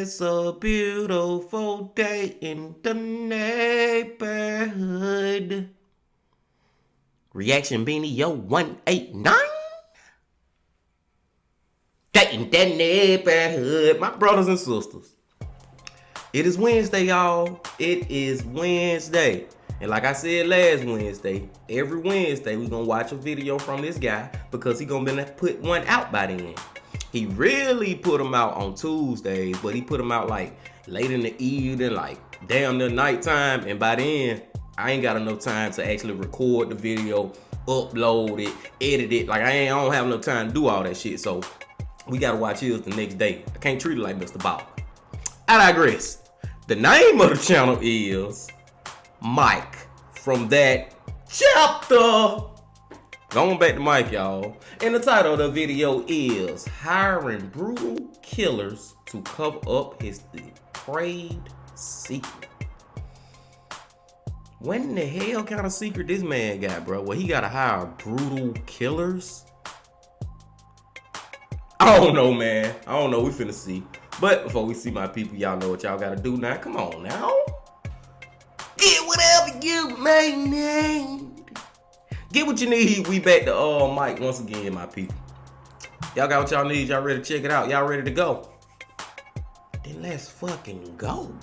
It's a beautiful day in the neighborhood. Reaction Beanie, yo, 189. Day in the neighborhood. My brothers and sisters. It is Wednesday, y'all. It is Wednesday. And like I said last Wednesday, every Wednesday we gonna watch a video from this guy because he gonna put one out by then. He really put them out on Tuesdays, but he put them out like late in the evening, like damn near nighttime. And by then, I ain't got enough time to actually record the video, upload it, edit it. Like I don't have enough time to do all that shit. So we gotta watch his the next day. I can't treat it like Mr. Ball. I digress. The name of the channel is Mike from that chapter. Going back to Mike, y'all. And the title of the video is Hiring Brutal Killers to Cover Up His Depraved Secret. What in the hell kind of secret this man got, bro? Well, he gotta hire brutal killers? I don't know, man. I don't know. We finna see. But before we see my people, y'all know what y'all gotta do now. Come on now. Get whatever you may need. Get what you need. We back to Mike once again, my people. Y'all got what y'all need. Y'all ready to check it out? Y'all ready to go? Then let's fucking go.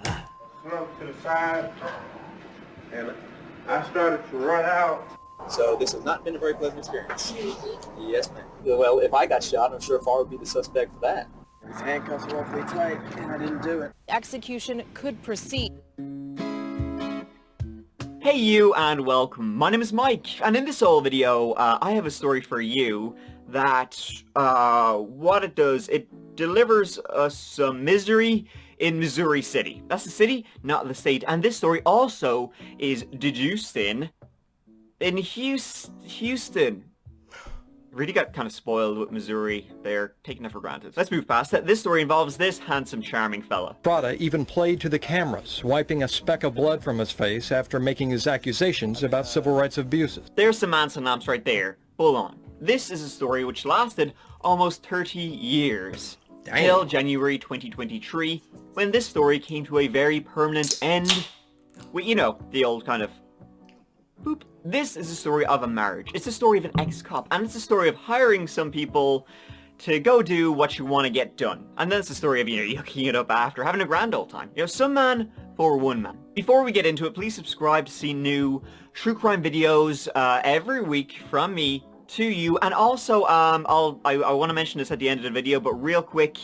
Slumped to the side, and I started to run out. So this has not been a very pleasant experience. Yes, ma'am. Well, if I got shot, I'm sure Farr would be the suspect for that. His handcuffs were awfully tight, and I didn't do it. Execution could proceed. Hey you, and welcome. My name is Mike, and in this whole video, I have a story for you that, what it does, it delivers us some misery in Missouri City. That's the city, not the state. And this story also is deduced in Houston. Really got kind of spoiled with Missouri there, taking it for granted. Let's move past that. This story involves this handsome, charming fella. Fratta even played to the cameras, wiping a speck of blood from his face after making his accusations about civil rights abuses. There's some Manson lamps right there. Hold on. This is a story which lasted almost 30 years. Damn. Till January 2023, when this story came to a very permanent end. With, you know, the old kind of boop. This is a story of a marriage. It's a story of an ex-cop, and it's a story of hiring some people to go do what you want to get done. And then it's a story of, you know, you hooking it up after, having a grand old time. You know, some man for one man. Before we get into it, please subscribe to see new true crime videos every week from me to you. And also, I want to mention this at the end of the video, but real quick,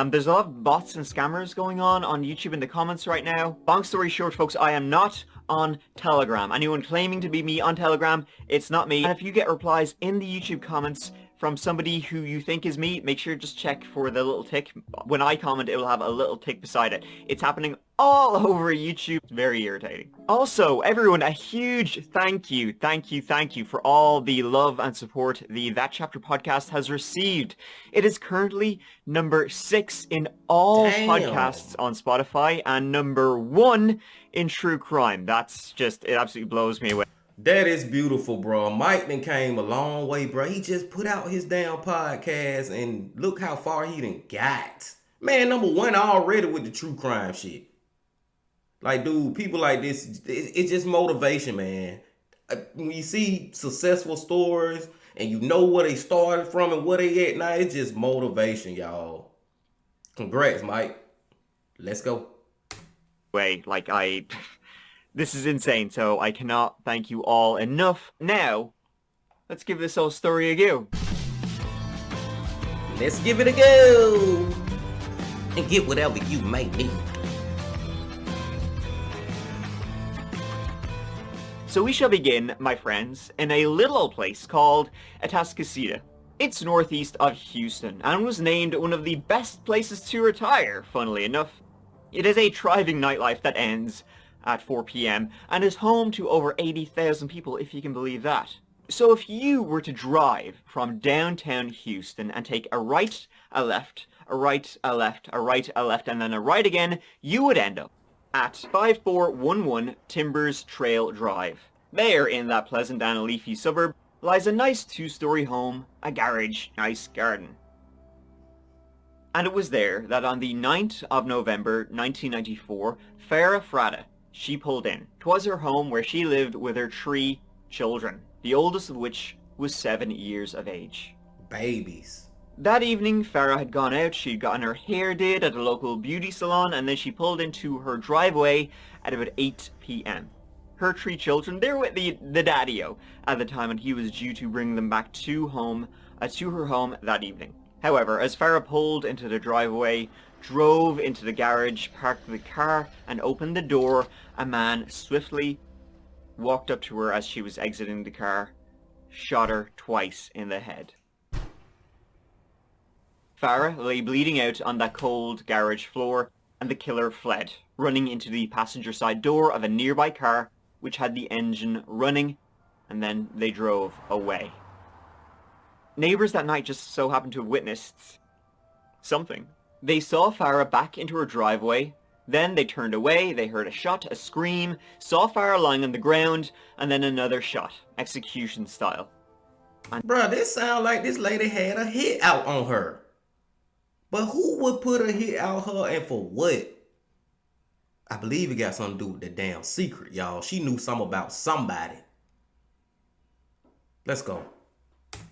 there's a lot of bots and scammers going on YouTube in the comments right now. Long story short, folks, I am not on Telegram. Anyone claiming to be me on Telegram, it's not me. And if you get replies in the YouTube comments from somebody who you think is me, make sure to just check for the little tick. When I comment, it will have a little tick beside it. It's happening all over YouTube. It's very irritating. Also, everyone, a huge thank you for all the love and support the That Chapter podcast has received. It is currently number 6 in all podcasts on Spotify and number 1 in true crime. That's just, it absolutely blows me away. That is beautiful, bro. Mike done came a long way, bro. He just put out his damn podcast and look how far he done got. Man, number 1 already with the true crime shit. Like, dude, people like this, it's just motivation, man. When you see successful stories and you know where they started from and where they at now, it's just motivation, y'all. Congrats, Mike. Let's go. This is insane, so I cannot thank you all enough. Now, let's give this whole story a go. Let's give it a go. And get whatever you may need. So we shall begin, my friends, in a little old place called Atascocita. It's northeast of Houston and was named one of the best places to retire, funnily enough. It is a thriving nightlife that ends at 4 p.m. and is home to over 80,000 people, if you can believe that. So if you were to drive from downtown Houston and take a right, a left, a right, a left, a right, a left, and then a right again, you would end up at 5411 Timbers Trail Drive. There, in that pleasant and leafy suburb, lies a nice two-story home, a garage, nice garden. And it was there that on the 9th of November 1994, Alan Fratta, she pulled in. 'Twas her home where she lived with her 3 children, the oldest of which was 7 years of age. Babies. That evening, Farah had gone out, she'd gotten her hair did at a local beauty salon, and then she pulled into her driveway at about 8 p.m. Her 3 children, they were with the daddy-o at the time, and he was due to bring them back to her home that evening. However, as Farah pulled into the driveway, drove into the garage, parked the car, and opened the door, a man swiftly walked up to her as she was exiting the car, shot her twice in the head. Farah lay bleeding out on that cold garage floor, and the killer fled, running into the passenger side door of a nearby car, which had the engine running, and then they drove away. Neighbors that night just so happened to have witnessed something. They saw Farah back into her driveway, then they turned away, they heard a shot, a scream, saw Farah lying on the ground, and then another shot, execution style. Bruh, this sound like this lady had a hit out on her. But who would put a hit out her and for what? I believe it got something to do with the damn secret, y'all. She knew something about somebody. Let's go.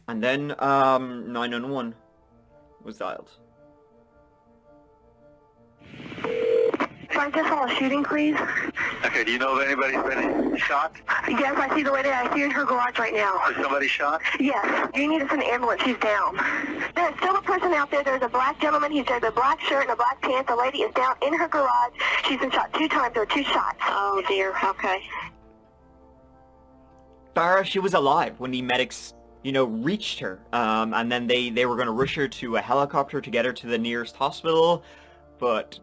And then 911 was dialed. I just saw a shooting, please. Okay, do you know if anybody's been shot? Yes, I see the lady. I see her in her garage right now. Is somebody shot? Yes. You need to send an ambulance. She's down. There's still a person out there. There's a black gentleman. He's wearing a black shirt and a black pants. The lady is down in her garage. She's been shot 2 times. There are 2 shots. Oh, dear. Okay. Farah, she was alive when the medics, reached her. And then they were going to rush her to a helicopter to get her to the nearest hospital. But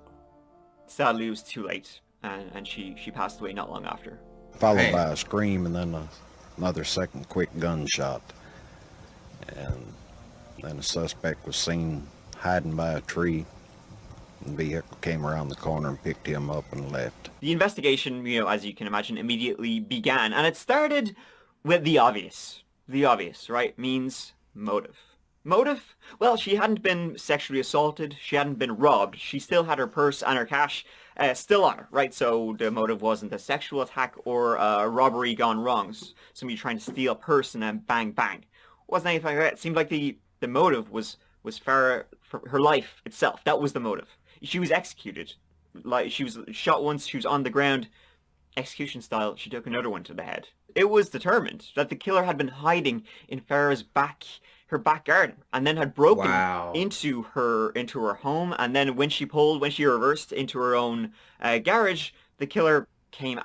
sadly, it was too late. And she passed away not long after. Followed by a scream and then another second quick gunshot. And then the suspect was seen hiding by a tree. The vehicle came around the corner and picked him up and left. The investigation, as you can imagine, immediately began. And it started with the obvious. The obvious, right? Means motive. Motive? Well, she hadn't been sexually assaulted. She hadn't been robbed. She still had her purse and her cash still on her, right? So the motive wasn't a sexual attack or a robbery gone wrong. Somebody trying to steal a purse and then bang, bang. Wasn't anything like that. It seemed like the motive was for her life itself. That was the motive. She was executed. Like, she was shot once, she was on the ground. Execution style, she took another one to the head. It was determined that the killer had been hiding in Farah's her back garden, and then had broken into her home, and then when she reversed into her own garage, the killer came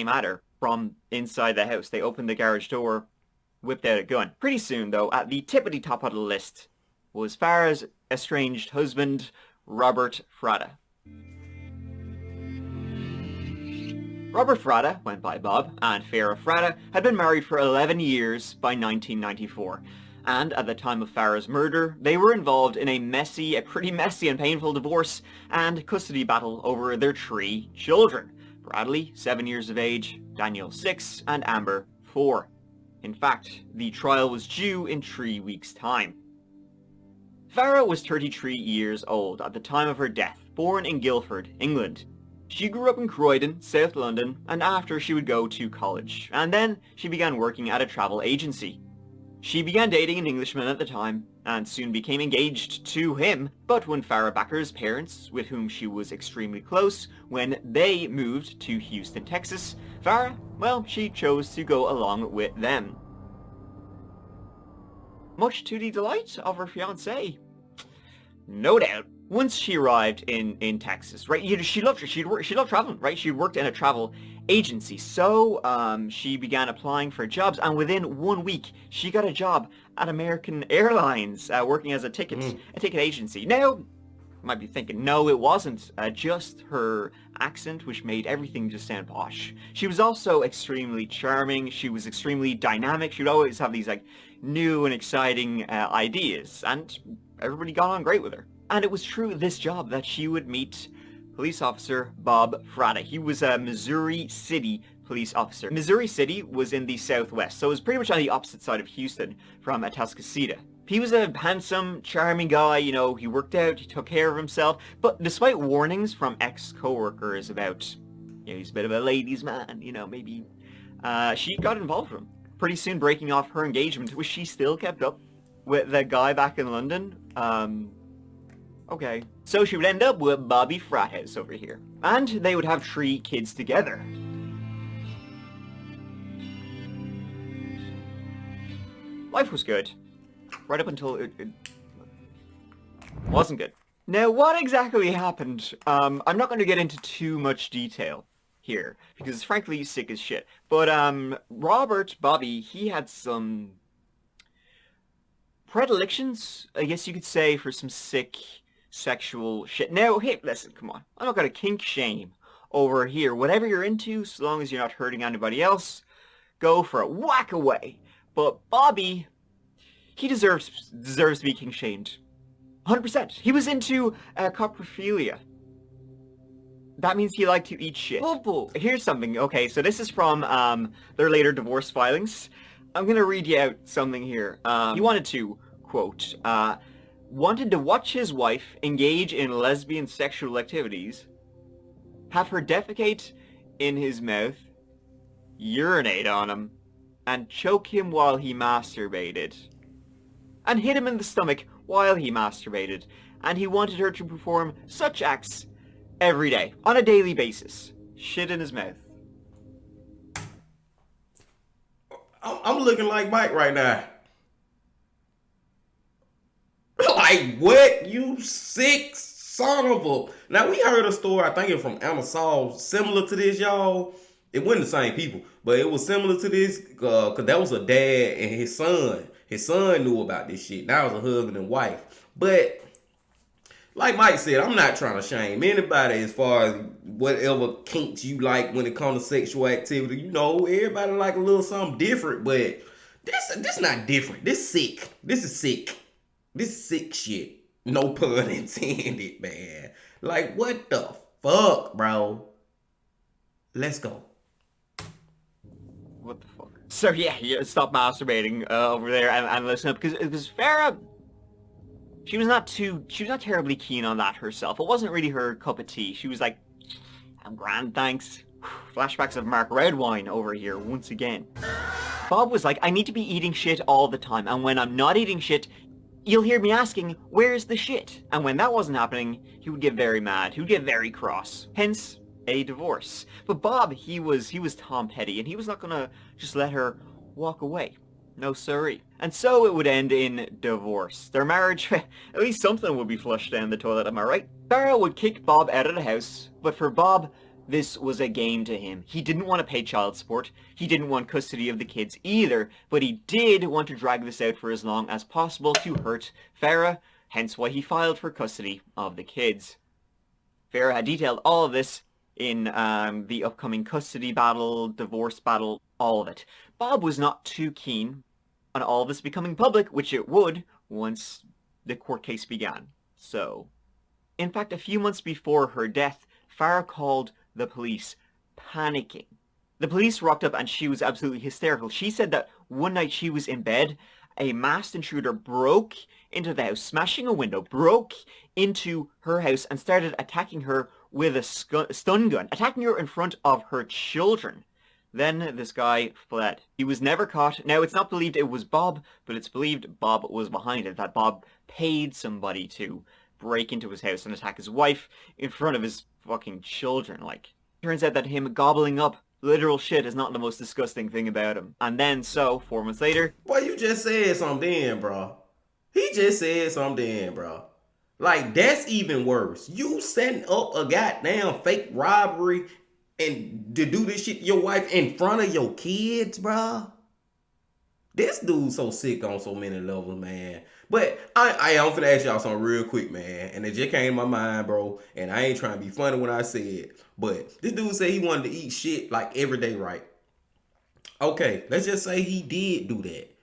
at her from inside the house. They opened the garage door, whipped out a gun. Pretty soon, though, at the tippity top of the list was Farah's estranged husband, Robert Fratta. Robert Fratta went by Bob, and Farah Fratta had been married for 11 years by 1994. And at the time of Farah's murder, they were involved in a pretty messy and painful divorce and custody battle over their 3 children. Bradley, 7 years of age, Daniel, 6, and Amber, 4. In fact, the trial was due in 3 weeks' time. Farah was 33 years old at the time of her death, born in Guildford, England. She grew up in Croydon, South London, and after she would go to college, and then she began working at a travel agency. She began dating an Englishman at the time, and soon became engaged to him, but when Farah Backer's parents, with whom she was extremely close, when they moved to Houston, Texas, Farah, well, she chose to go along with them. Much to the delight of her fiancé. No doubt. Once she arrived in Texas, right, she loved traveling, right? She worked in a travel agency. So she began applying for jobs, and within 1 week, she got a job at American Airlines, working as a ticket agency. Now, you might be thinking, no, it wasn't just her accent, which made everything just sound posh. She was also extremely charming. She was extremely dynamic. She would always have these like new and exciting ideas, and everybody got on great with her. And it was through this job that she would meet police officer Bob Fratta. He was a Missouri City police officer. Missouri City was in the southwest, so it was pretty much on the opposite side of Houston from Atascocita. He was a handsome, charming guy, you know, he worked out, he took care of himself, but despite warnings from ex-coworkers about, you know, he's a bit of a ladies' man, you know, maybe, she got involved with him. Pretty soon breaking off her engagement, which she still kept up with the guy back in London. Okay. So she would end up with Bobby Frathouse over here. And they would have 3 kids together. Life was good. Right up until it wasn't good. Now, what exactly happened? I'm not going to get into too much detail here, because it's frankly sick as shit. But, Bobby, he had some predilections, I guess you could say, for some sick sexual shit. Now, hey, listen, come on. I'm not going to kink shame over here. Whatever you're into, so long as you're not hurting anybody else, go for it. Whack away. But Bobby, he deserves to be kink shamed. 100%. He was into coprophilia. That means he liked to eat shit. Here's something. Okay, so this is from their later divorce filings. I'm gonna read you out something here. He wanted to, quote, wanted to watch his wife engage in lesbian sexual activities, have her defecate in his mouth, urinate on him, and choke him while he masturbated, and hit him in the stomach while he masturbated, and he wanted her to perform such acts every day, on a daily basis. Shit in his mouth. I'm looking like Mike right now. Like, what? You sick son of a... Now, we heard a story, I think it was from Anna Saul, similar to this, y'all. It wasn't the same people, but it was similar to this, because that was a dad and his son. His son knew about this shit. Now it was a husband and wife. But, like Mike said, I'm not trying to shame anybody as far as whatever kinks you like when it comes to sexual activity. You know, everybody like a little something different, but this not different. This sick. This is sick. This sick shit. No pun intended, man. Like, what the fuck, bro? Let's go. What the fuck? So yeah, stop masturbating over there and listen up, because Farrah, she was not terribly keen on that herself. It wasn't really her cup of tea. She was like, I'm grand, thanks. Flashbacks of Mark Redwine over here once again. Bob was like, I need to be eating shit all the time, and when I'm not eating shit, you'll hear me asking, where's the shit? And when that wasn't happening, he would get very mad. He would get very cross. Hence, a divorce. But Bob, he was Tom Petty, and he was not gonna just let her walk away. No siree. And so it would end in divorce. Their marriage, at least something would be flushed down the toilet, am I right? Farrah would kick Bob out of the house, but for Bob, this was a game to him. He didn't want to pay child support. He didn't want custody of the kids either, but he did want to drag this out for as long as possible to hurt Farrah, hence why he filed for custody of the kids. Farrah had detailed all of this in the upcoming custody battle, divorce battle, all of it. Bob was not too keen on all of this becoming public, which it would once the court case began. So, in fact, a few months before her death, Farrah called the police, panicking. The police rocked up and she was absolutely hysterical. She said that one night she was in bed, a masked intruder broke into the house, smashing a window, broke into her house and started attacking her with a stun gun, attacking her in front of her children. Then this guy fled. He was never caught. Now, it's not believed it was Bob, but it's believed Bob was behind it, that Bob paid somebody to break into his house and attack his wife in front of his fucking children. Like, turns out that him gobbling up literal shit is not the most disgusting thing about him. And then, so, 4 months later... Boy, you just said something then, bro. He just said something then, bro. Like, that's even worse. You setting up a goddamn fake robbery and to do this shit to your wife in front of your kids, bruh. This dude's so sick on so many levels, man. But I'm finna ask y'all something real quick, man. And it just came to my mind, bro. And I ain't trying to be funny when I say it. But this dude said he wanted to eat shit like every day, right? Okay, let's just say he did do that.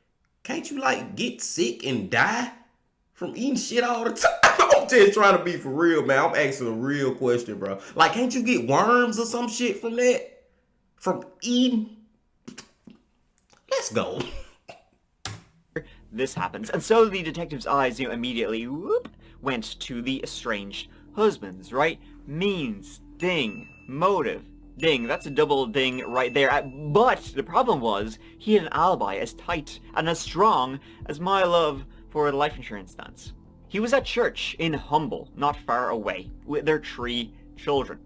Can't you like get sick and die from eating shit all the time? I'm just trying to be for real, man. I'm asking a real question, bro. Like, can't you get worms or some shit from that? From eating? Let's go. This happens, and so the detective's eyes, immediately went to the estranged husbands, right? Means, ding, motive, ding. That's a double ding right there. But the problem was, he had an alibi as tight and as strong as my love for a life insurance stance. He was at church in Humble, not far away, with their 3 children.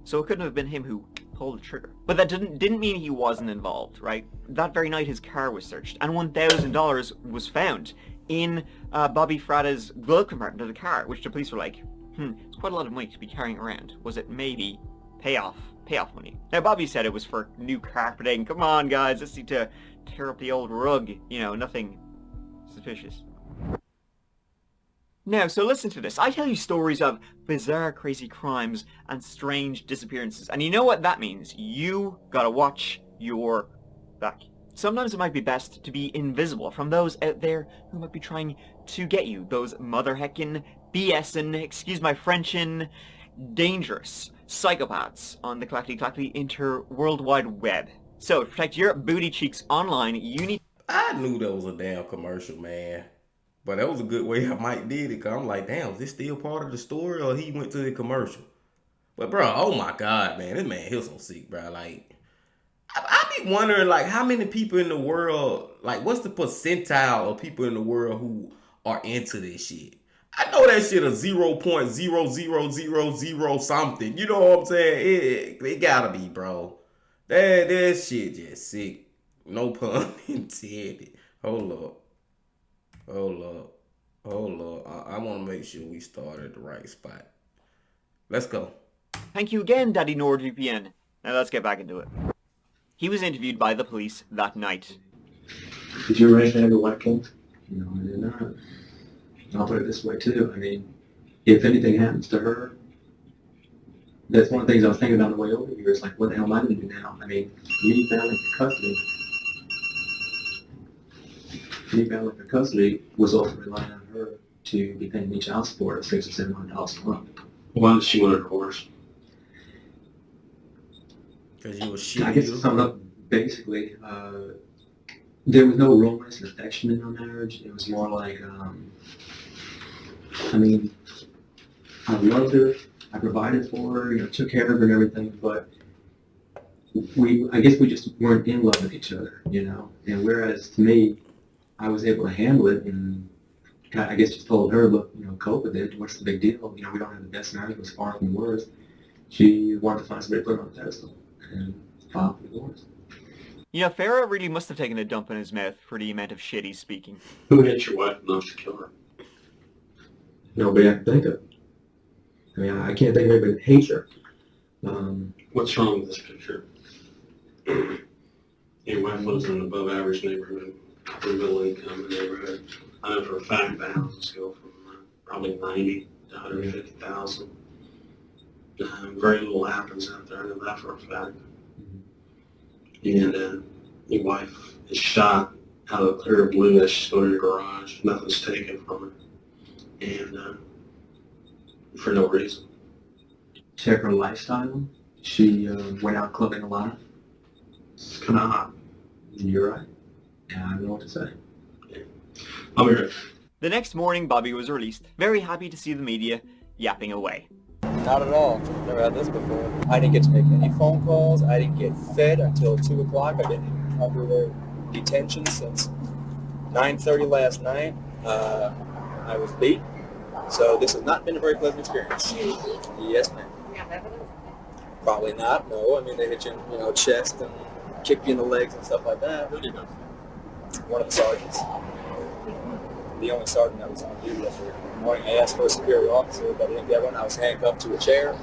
So it couldn't have been him who pulled the trigger. But that didn't mean he wasn't involved, right? That very night his car was searched, and $1,000 was found in Bobby Fratta's glove compartment of the car, which the police were like, it's quite a lot of money to be carrying around. Was it maybe payoff money? Now Bobby said it was for new carpeting. Come on guys, let's need to tear up the old rug. Nothing suspicious. Now, so listen to this. I tell you stories of bizarre, crazy crimes and strange disappearances. And you know what that means? You gotta watch your back. Sometimes it might be best to be invisible from those out there who might be trying to get you. Those mother heckin', BS'in', excuse my Frenchin', dangerous psychopaths on the clackety inter-worldwide web. So, to protect your booty cheeks online, you need... I knew that was a damn commercial, man. But that was a good way how Mike did it, because I'm like, damn, is this still part of the story, or he went to the commercial? But, bro, oh my God, man, this man, he's so sick, bro. Like, I be wondering, like, how many people in the world, like, what's the percentile of people in the world who are into this shit? I know that shit is 0.0000 something. You know what I'm saying? It gotta be, bro. That shit just sick. No pun intended. Hold up. I want to make sure we start at the right spot. Let's go. Thank you again, Daddy NordVPN. Now let's get back into it. He was interviewed by the police that night. Did you raise any weapons? No, I did not. I'll put it this way too. I mean, if anything happens to her, that's one of the things I was thinking about on the way over here. It's like, what the hell am I going to do now? I mean, me family for custody. Me family for custody was also relying on her to be paying me child support of $600 or $700 a month. Why did she want a divorce? Because you were shit. I guess to sum it up, basically, there was no romance and affection in our marriage. It was more like, I mean, I loved her, I provided for her, took care of her and everything, but I guess we just weren't in love with each other, And whereas to me, I was able to handle it and I guess just told her, look, cope with it. What's the big deal? We don't have the best marriage, it was far from the worst. She wanted to find somebody to put her on the pedestal and filed for divorce. Farrah really must have taken a dump in his mouth for the amount of shit he's speaking. Who hates your wife enough to kill her? Nobody I can think of. I mean, I can't think of anybody that hates her. What's wrong with this picture? Your wife lives in an above average neighborhood, upper middle income neighborhood. I know for a fact the houses go from probably 90 to 150,000. Very little happens out there, I know that for a fact. And your wife is shot out of the clear blue as she's going to your garage. Nothing's taken from her. And for no reason. Check her lifestyle. She went out clubbing a lot. It's kind of hot. You're right. Yeah, I don't know what to say. Yeah. I'll be right back. The next morning, Bobby was released, very happy to see the media yapping away. Not at all. Never had this before. I didn't get to make any phone calls. I didn't get fed until 2 o'clock. I've been under their detention since 9:30 last night. I was beat. So this has not been a very pleasant experience. Yes, ma'am. You have evidence? Probably not, no. I mean, they hit you in, chest and kick you in the legs and stuff like that. One of the sergeants. The only sergeant that was on duty yesterday morning. I asked for a superior officer, but I didn't get one. I was handcuffed to a chair.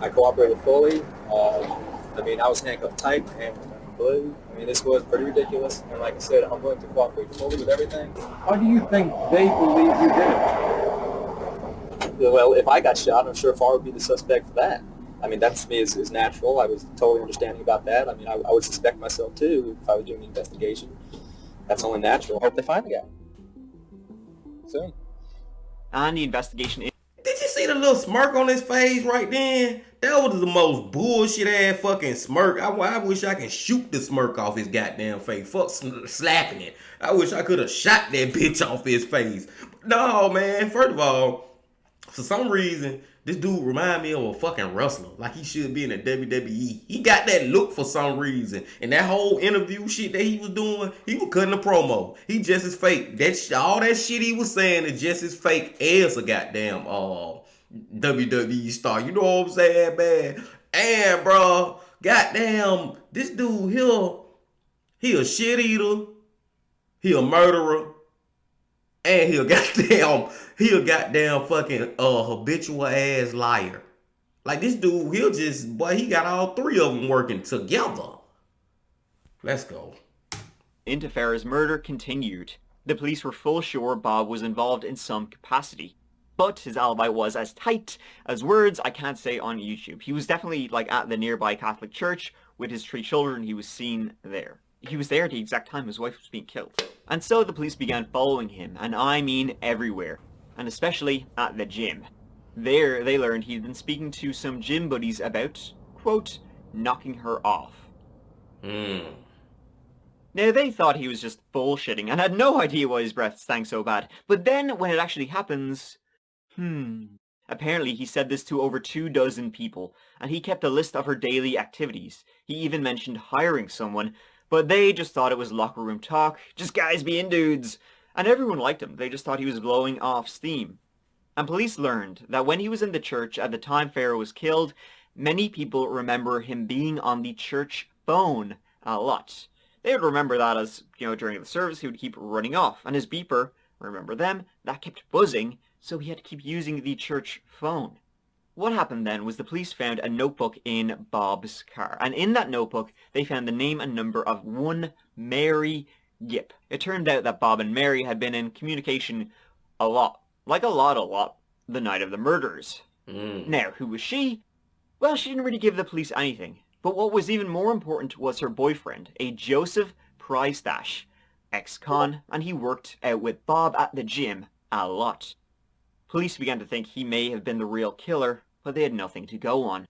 I cooperated fully. I mean, I was handcuffed tight, my hand was turning blue. I mean, this was pretty ridiculous. And like I said, I'm willing to cooperate fully with everything. How do you think they believe you did it? Well, if I got shot, I'm sure Farr would be the suspect for that. I mean, that to me is natural. I was totally understanding about that. I mean, I would suspect myself too if I was doing the investigation. That's only natural. I hope they find the guy soon. And the investigation is... Did you see the little smirk on his face right then? That was the most bullshit ass fucking smirk. I wish I could shoot the smirk off his goddamn face. Fuck slapping it. I wish I could have shot that bitch off his face. No, man. First of all, for some reason, this dude remind me of a fucking wrestler. Like he should be in the WWE. He got that look for some reason. And that whole interview shit that he was doing, he was cutting a promo. He just as fake. All that shit he was saying is just as fake as a goddamn WWE star. You know what I'm saying, man? And, bro, goddamn, this dude he a shit eater. He a murderer. And he a goddamn fucking habitual ass liar. Like this dude, he got all three of them working together. Let's go. into Farrah's murder continued. The police were full sure Bob was involved in some capacity. But his alibi was as tight as words I can't say on YouTube. He was definitely like at the nearby Catholic church with his 3 children. He was seen there. He was there at the exact time his wife was being killed. And so the police began following him, and I mean everywhere, and especially at the gym. There they learned he'd been speaking to some gym buddies about, quote, knocking her off. Now they thought he was just bullshitting and had no idea why his breath stank so bad. But then when it actually happens, apparently he said this to over 24 people, and he kept a list of her daily activities. He even mentioned hiring someone, but they just thought it was locker room talk, just guys being dudes. And everyone liked him. They just thought he was blowing off steam. And police learned that when he was in the church at the time Farrah was killed, many people remember him being on the church phone a lot. They would remember that as, during the service he would keep running off, and his beeper, remember them, that kept buzzing, so he had to keep using the church phone. What happened then was the police found a notebook in Bob's car, and in that notebook they found the name and number of one Mary Yip. It turned out that Bob and Mary had been in communication a lot, the night of the murders. Now, who was she? Well, she didn't really give the police anything, but what was even more important was her boyfriend, a Joseph Prystash, ex-con, and he worked out with Bob at the gym a lot. Police began to think he may have been the real killer, but they had nothing to go on.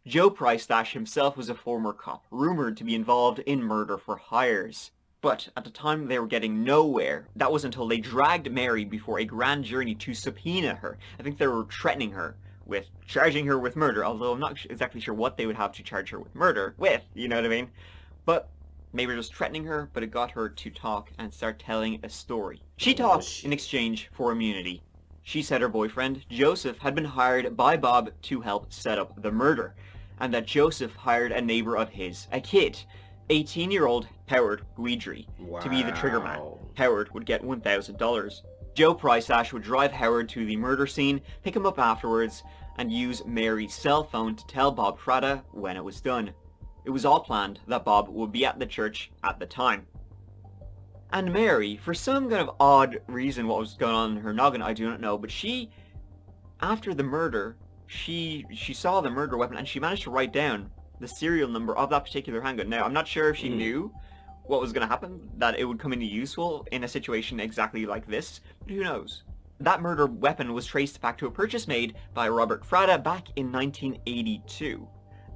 Joe Prystash himself was a former cop, rumored to be involved in murder for hires. But at the time they were getting nowhere. That was until they dragged Mary before a grand jury to subpoena her. I think they were threatening her with charging her with murder, although I'm not exactly sure what they would have to charge her with murder with, you know what I mean? But maybe just threatening her, but it got her to talk and start telling a story. She talked in exchange for immunity. She said her boyfriend, Joseph, had been hired by Bob to help set up the murder, and that Joseph hired a neighbor of his, a kid, 18-year-old Howard Guidry, to be the triggerman. Howard would get $1,000. Joe Prystash would drive Howard to the murder scene, pick him up afterwards, and use Mary's cell phone to tell Bob Fratta when it was done. It was all planned that Bob would be at the church at the time. And Mary, for some kind of odd reason, what was going on in her noggin, I do not know, but she, after the murder, she saw the murder weapon and she managed to write down the serial number of that particular handgun. Now, I'm not sure if she knew what was going to happen, that it would come into useful in a situation exactly like this, but who knows. That murder weapon was traced back to a purchase made by Robert Fratta back in 1982.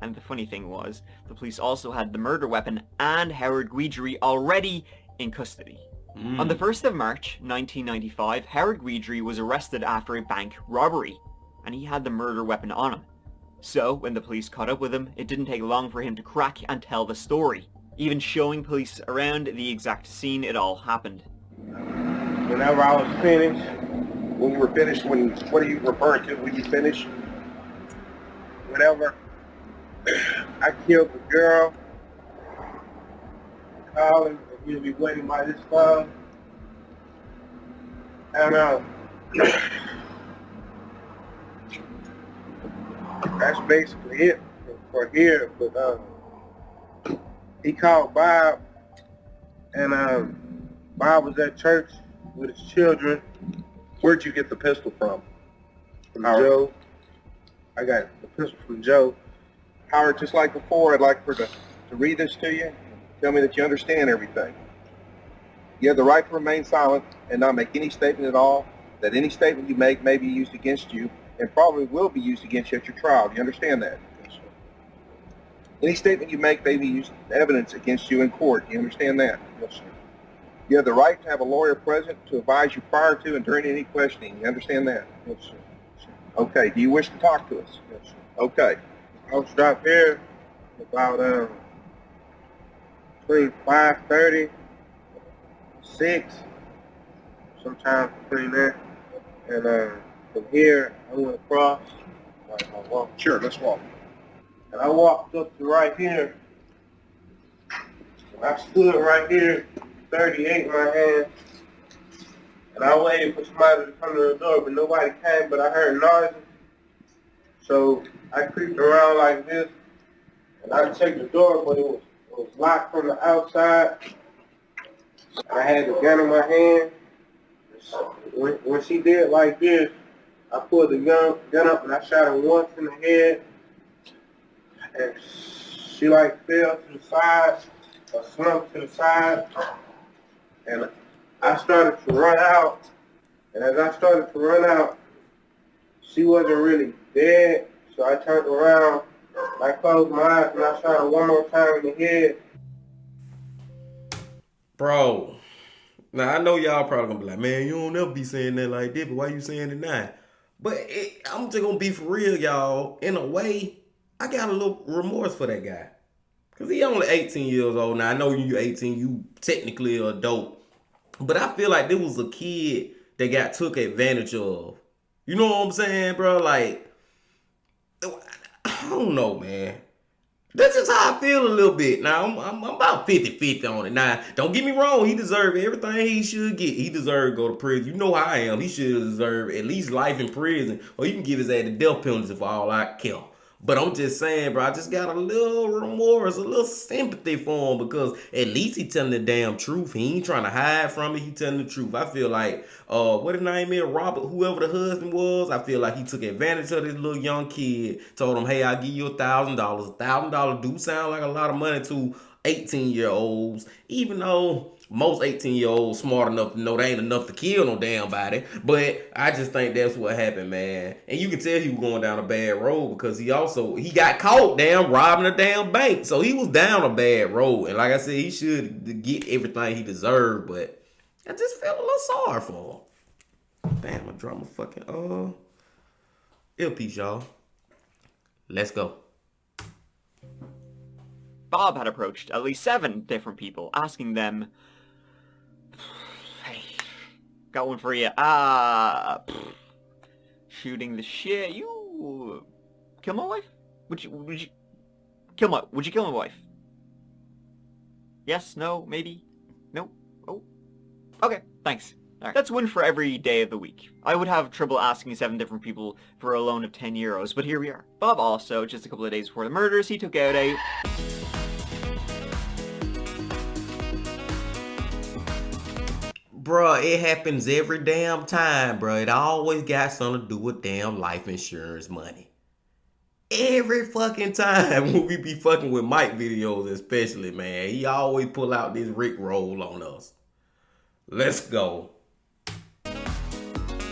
And the funny thing was, the police also had the murder weapon and Howard Guidry already in custody. On the 1st of March 1995, Howard Guidry was arrested after a bank robbery, and he had the murder weapon on him. So, when the police caught up with him, it didn't take long for him to crack and tell the story, even showing police around the exact scene it all happened. Whenever I was finished, when you were finished, what are you referring to when you finished? Whenever I killed the girl, Colin, he'll be waiting by this time. And that's basically it or here, but he called Bob, and Bob was at church with his children. Where'd you get the pistol from? From Joe. I got the pistol from Joe. Howard, just like before, I'd like to read this to you. Tell me that you understand everything. You have the right to remain silent and not make any statement at all, that any statement you make may be used against you and probably will be used against you at your trial. Do you understand that? Yes, sir. Any statement you make may be used as evidence against you in court. Do you understand that? Yes, sir. You have the right to have a lawyer present to advise you prior to and during any questioning. You understand that? Yes, sir. Okay. Do you wish to talk to us? Yes, sir. Okay. I was dropped here about between 5:30, 6, sometime between there. And from here, I went across. I walked. Sure, let's walk. And I walked up to right here. And I stood right here, 38 in my hand. And I waited for somebody to come to the door, but nobody came, but I heard noises. So I creeped around like this, and I checked the door, but it was locked from the outside. I had the gun in my hand. When she did like this, I pulled the gun up and I shot her once in the head, and she like fell to the side, or slumped to the side, and I started to run out, and as I started to run out, she wasn't really dead, so I turned around, and I closed my eyes, and I shot her one more time in the head. Bro, now I know y'all probably gonna be like, man, you don't never be saying that like this, but why you saying it now? But I'm just gonna be for real, y'all. In a way, I got a little remorse for that guy. Because he only 18 years old. Now, I know you 18, you technically an adult. But I feel like there was a kid that got took advantage of. You know what I'm saying, bro? Like, I don't know, man. That's just how I feel a little bit. Now, I'm about 50-50 on it. Now, don't get me wrong. He deserved everything he should get. He deserved to go to prison. You know how I am. He should deserve at least life in prison. Or you can give his ass the death penalty for all I care. But I'm just saying, bro, I just got a little remorse, a little sympathy for him because at least he telling the damn truth. He ain't trying to hide from it. He telling the truth. I feel like, what his name is, Robert, whoever the husband was, I feel like he took advantage of this little young kid, told him, hey, I'll give you $1,000. $1,000 do sound like a lot of money to 18-year-olds, even though most 18-year-olds smart enough to know they ain't enough to kill no damn body. But I just think that's what happened, man. And you can tell he was going down a bad road because he got caught damn robbing a damn bank. So he was down a bad road. And like I said, he should get everything he deserved. But I just felt a little sorry for him. Damn, I dropped my fucking earpiece, y'all. Let's go. Bob had approached at least 7 different people, asking them, hey, got one for you. Shooting the shit. You kill my wife? Would you kill my wife? Yes, no, maybe, no, oh, okay, thanks. All right. That's one for every day of the week. I would have trouble asking 7 different people for a loan of €10, but here we are. Bob also, just a couple of days before the murders, he took out a... Bruh, it happens every damn time, bruh. It always got something to do with damn life insurance money. Every fucking time when we be fucking with Mike videos especially, man. He always pull out this Rick roll on us. Let's go.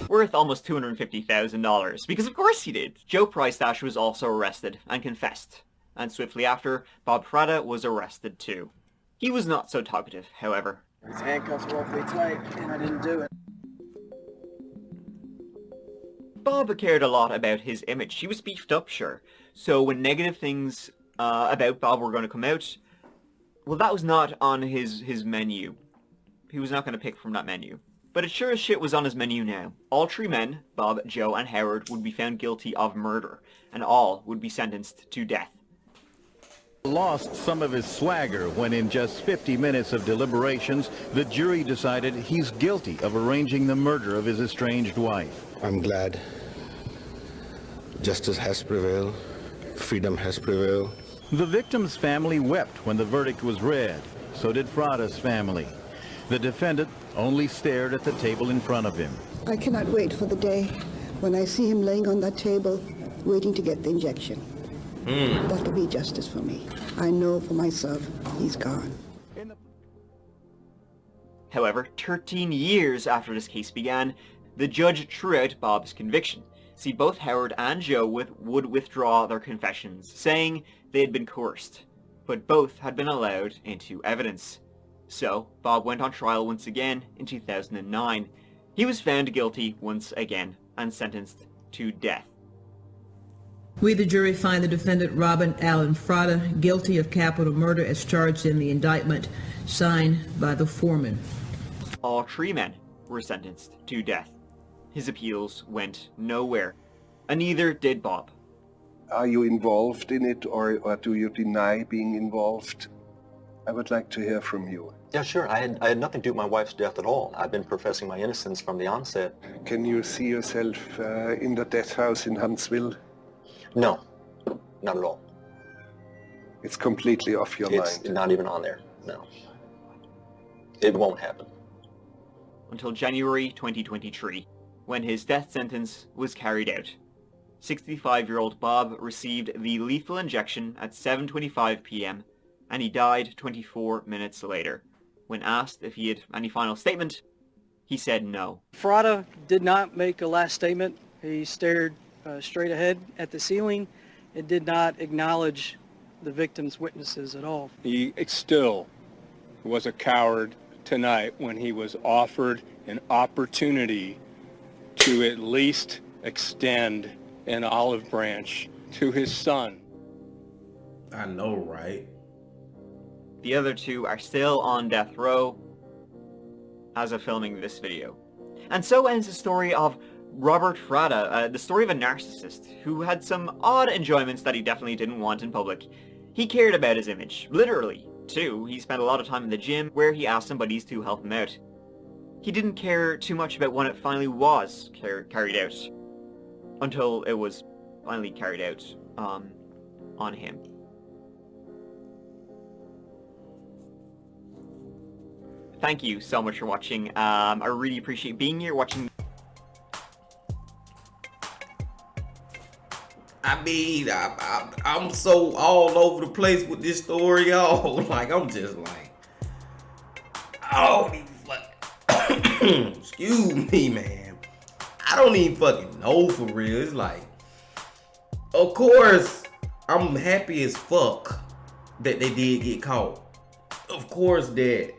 Worth almost $250,000, because of course he did. Joe Pricedash was also arrested and confessed. And swiftly after, Bob Fratta was arrested too. He was not so talkative, however. His handcuffs were awfully tight, and I didn't do it. Bob cared a lot about his image. He was beefed up, sure. So when negative things about Bob were going to come out, well, that was not on his menu. He was not going to pick from that menu. But it sure as shit was on his menu now. All 3 men, Bob, Joe, and Howard, would be found guilty of murder, and all would be sentenced to death. Lost some of his swagger when in just 50 minutes of deliberations, the jury decided he's guilty of arranging the murder of his estranged wife. I'm glad justice has prevailed freedom has prevailed. The victim's family wept when the verdict was read. So did Fratta's family. The defendant only stared at the table in front of him. I cannot wait for the day when I see him laying on that table, waiting to get the injection. That'll be justice for me. I know for myself he's gone. However, 13 years after this case began, the judge threw out Bob's conviction. See, both Howard and Joe would withdraw their confessions, saying they had been coerced, but both had been allowed into evidence. So, Bob went on trial once again in 2009. He was found guilty once again and sentenced to death. We, the jury, find the defendant Robin Alan Fratta guilty of capital murder as charged in the indictment signed by the foreman. All three men were sentenced to death. His appeals went nowhere, and neither did Bob. Are you involved in it, or do you deny being involved? I would like to hear from you. Yeah, sure. I had nothing to do with my wife's death at all. I've been professing my innocence from the onset. Can you see yourself in the death house in Huntsville? No, not at all. It's completely off your mind. It's not even on there, no. It won't happen. Until January 2023, when his death sentence was carried out. 65-year-old Bob received the lethal injection at 7:25 p.m. and he died 24 minutes later. When asked if he had any final statement, he said no. Fratta did not make a last statement. He stared straight ahead at the ceiling and did not acknowledge the victim's witnesses at all. He still was a coward tonight when he was offered an opportunity to at least extend an olive branch to his son. I know, right? The other two are still on death row as of filming this video. And so ends the story of Robert Fratta, the story of a narcissist who had some odd enjoyments that he definitely didn't want in public. He cared about his image, literally, too. He spent a lot of time in the gym where he asked some buddies to help him out. He didn't care too much about when it finally was carried out, until it was finally carried out on him. Thank you so much for watching. I really appreciate being here, watching. I mean, I'm so all over the place with this story, y'all. Like, I'm just like, oh, excuse me, man. I don't even fucking know for real. It's like, of course, I'm happy as fuck that they did get caught. Of course that.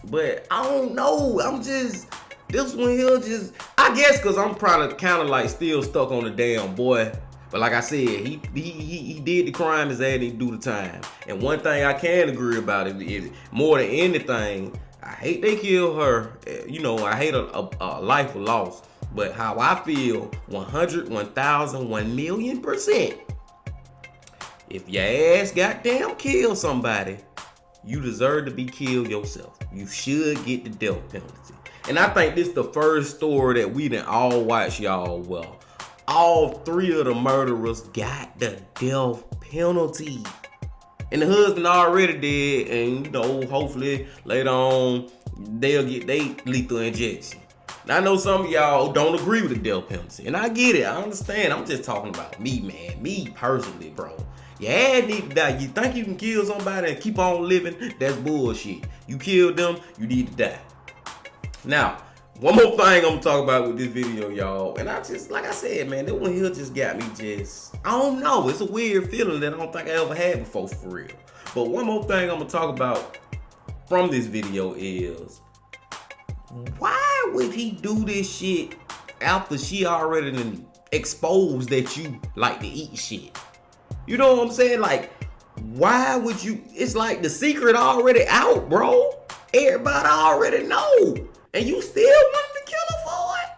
But I don't know. I'm just, this one here just, I guess because I'm probably kind of like still stuck on the damn boy. But like I said, he did the crime, his ass didn't do the time. And one thing I can agree about it is, more than anything, I hate they killed her. You know, I hate a life lost. But how I feel, 100, 1,000, 1,000,000%, if your ass goddamn killed somebody, you deserve to be killed yourself. You should get the death penalty. And I think this is the first story that we done all watched, y'all. Well, all three of the murderers got the death penalty. And the husband already did, and you know, hopefully later on, they'll get their lethal injection. Now, I know some of y'all don't agree with the death penalty, and I get it, I understand. I'm just talking about me, man. Me personally, bro. Your ass need to die. You think you can kill somebody and keep on living? That's bullshit. You killed them, you need to die. Now, one more thing I'm gonna talk about with this video, y'all. And I just, like I said, man, that one here just got me just, I don't know. It's a weird feeling that I don't think I ever had before, for real. But one more thing I'm gonna talk about from this video is, why would he do this shit after she already done exposed that you like to eat shit? You know what I'm saying? Like, why would you? It's like the secret already out, bro. Everybody already know. And you still want to kill her for it?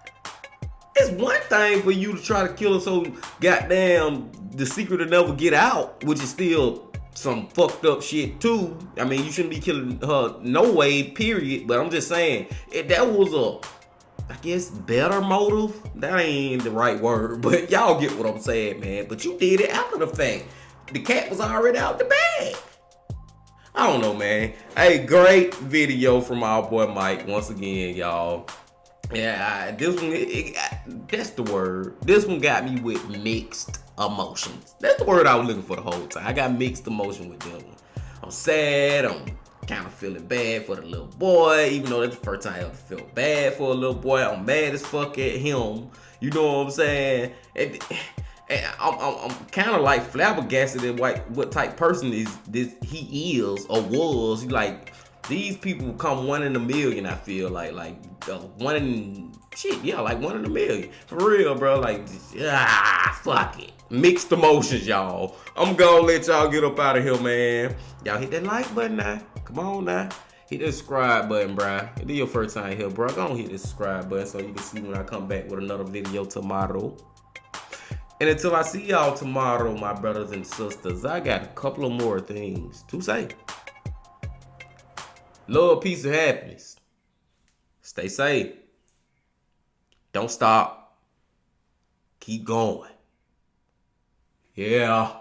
It's one thing for you to try to kill her so goddamn the secret will never get out, which is still some fucked up shit too. I mean, you shouldn't be killing her no way, period. But I'm just saying, that was I guess, better motive. That ain't the right word, but y'all get what I'm saying, man. But you did it after the fact. The cat was already out the bag. I don't know, man. Hey, great video from our boy Mike once again, y'all. Yeah, this one, that's the word. This one got me with mixed emotions. That's the word I was looking for the whole time. I got mixed emotion with this one. I'm sad. I'm kind of feeling bad for the little boy, even though that's the first time I ever felt bad for a little boy. I'm mad as fuck at him. You know what I'm saying? And I'm kind of like flabbergasted at what type person he is or was. Like, these people come 1 in a million. I feel like one in like 1 in a million for real, bro. Like, fuck it. Mixed emotions, y'all. I'm gonna let y'all get up out of here, man. Y'all hit that like button now. Come on now. Hit the subscribe button, bro. If this your first time here, bro, go on hit the subscribe button so you can see when I come back with another video tomorrow. And until I see y'all tomorrow, my brothers and sisters, I got a couple of more things to say. Love, peace, and happiness. Stay safe. Don't stop. Keep going. Yeah.